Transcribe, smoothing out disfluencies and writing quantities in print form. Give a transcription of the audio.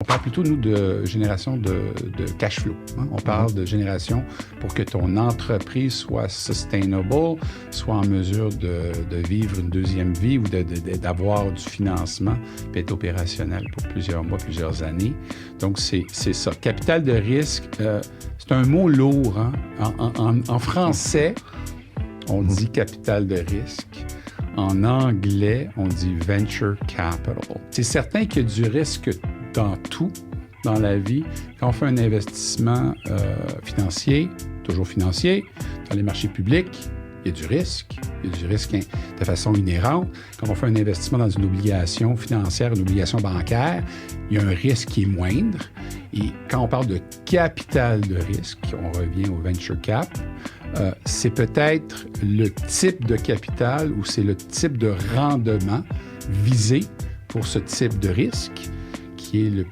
parle plutôt, nous, de génération de cash flow. Hein? On parle de génération pour que ton entreprise soit sustainable, soit en mesure de vivre une deuxième vie ou d'avoir du financement et être opérationnel pour plusieurs mois, plusieurs années. Donc, c'est ça. Capital de risque, c'est un mot lourd. Hein? En français, on dit capital de risque. En anglais, on dit venture capital. C'est certain qu'il y a du risque dans tout, dans la vie. Quand on fait un investissement financier, toujours financier, dans les marchés publics, il y a du risque. Il y a du risque de façon inhérente. Quand on fait un investissement dans une obligation financière, une obligation bancaire, il y a un risque qui est moindre. Et quand on parle de capital de risque, on revient au venture cap, c'est peut-être le type de capital ou c'est le type de rendement visé pour ce type de risque qui est le